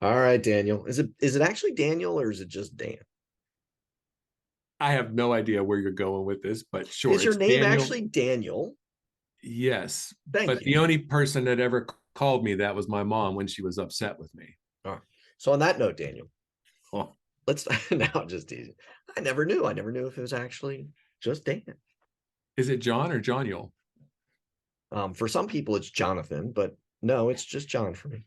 All right, Daniel. Is it actually Daniel or is it just Dan? I have no idea where you're going with this, but sure, Is your it's name Daniel. actually Daniel? Yes, Thank but you. the only person that ever called me that was my mom when she was upset with me. All right. So on that note, Daniel, Oh, let's now just easy. I never knew. I never knew if it was actually just Dan. is it John or Johniel? For some people, it's Jonathan, but no, it's just John for me.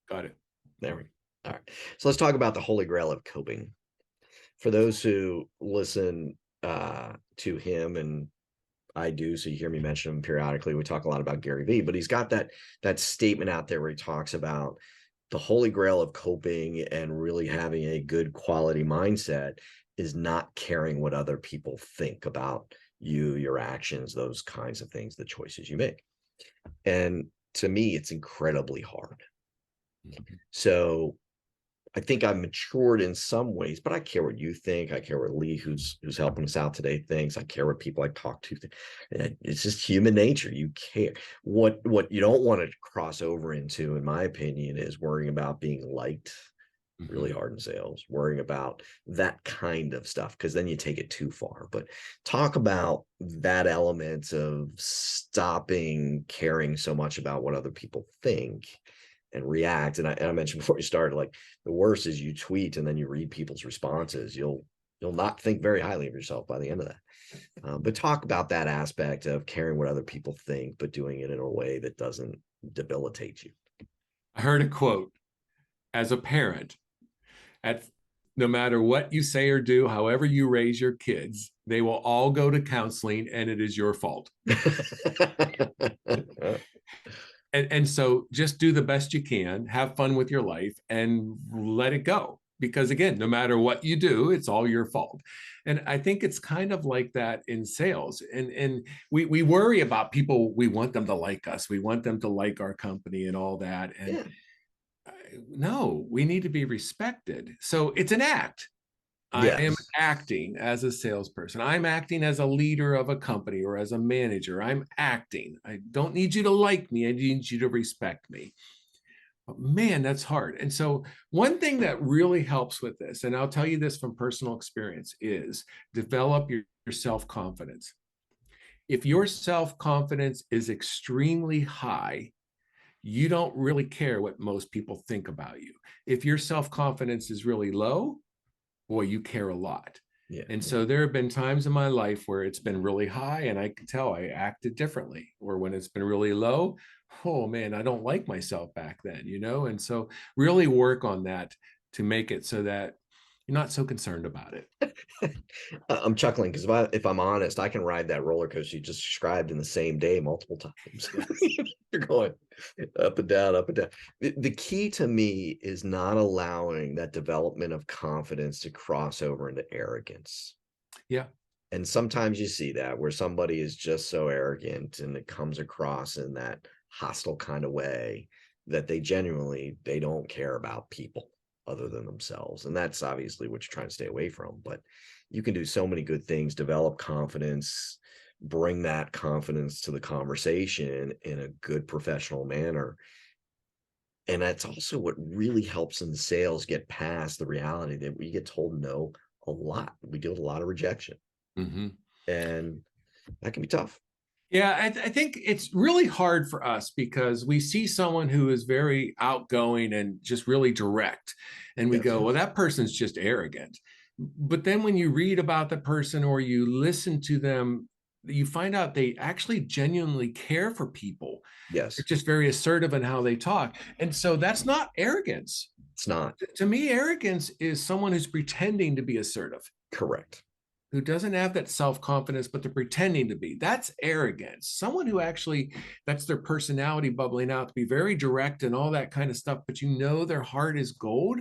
Got it. There we go. All right. So let's talk about the holy grail of coping. For those who listen to him, and I do, so you hear me mention him periodically. We talk a lot about Gary Vee, but he's got that statement out there where he talks about the holy grail of coping and really having a good quality mindset is not caring what other people think about you, your actions, those kinds of things, the choices you make. And to me, it's incredibly hard. Mhm. So I think I've matured in some ways, but I care what you think. I care what Lee, who's helping us out today, thinks. I care what people I talk to think. It's just human nature. You care. What you don't want to cross over into, in my opinion, is worrying about being liked really Mhm. hard in sales, worrying about that kind of stuff, because then you take it too far. But talk about that element of stopping caring so much about what other people think and react. And I mentioned before you started, like the worst is you tweet and then you read people's responses. You'll not think very highly of yourself by the end of that. But talk about that aspect of caring what other people think, but doing it in a way that doesn't debilitate you. I heard a quote as a parent at no matter what you say or do, however you raise your kids, they will all go to counseling and it is your fault. And so just do the best you can, have fun with your life and let it go. Because again, no matter what you do, it's all your fault. And I think it's kind of like that in sales. And we worry about people, we want them to like us, we want them to like our company and all that. And Yeah. no, we need to be respected. So it's an act. I am Yes. acting as a salesperson. I'm acting as a leader of a company or as a manager. I'm acting. I don't need you to like me. I need you to respect me. But man, that's hard. And so, one thing that really helps with this, and I'll tell you this from personal experience, is develop your self confidence. If your self confidence is extremely high, you don't really care what most people think about you. If your self confidence is really low, boy, you care a lot. Yeah. And Yeah. so there have been times in my life where it's been really high and I can tell I acted differently. Or when it's been really low, oh man, I don't like myself back then, you know? And so really work on that to make it so that you're not so concerned about it. I'm chuckling because if I'm honest, I can ride that roller coaster you just described in the same day multiple times. Yes. You're going up and down, up and down. The key to me is not allowing that development of confidence to cross over into arrogance. Yeah. And sometimes you see that where somebody is just so arrogant and it comes across in that hostile kind of way that they don't care about people other than themselves. And that's obviously what you're trying to stay away from. But you can do so many good things, develop confidence, bring that confidence to the conversation in a good professional manner. And that's also what really helps in sales get past the reality that we get told no a lot. We deal with a lot of rejection, Mm-hmm. and that can be tough. Yeah, I think it's really hard for us because we see someone who is very outgoing and just really direct. And we Yes. go, well, that person's just arrogant. But then when you read about the person or you listen to them, you find out they actually genuinely care for people. They're Yes. just very assertive in how they talk. And so that's not arrogance. It's not To me, arrogance is someone who's pretending to be assertive, correct. who doesn't have that self-confidence, but they're pretending to be. That's arrogance. Someone who actually, that's their personality bubbling out to be very direct and all that kind of stuff, but you know their heart is gold.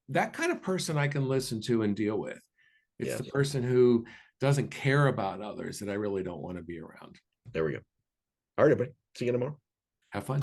That kind of person I can listen to and deal with. It's the Yes. person who doesn't care about others that I really don't want to be around. There we go. All right, everybody. See you tomorrow. Have fun.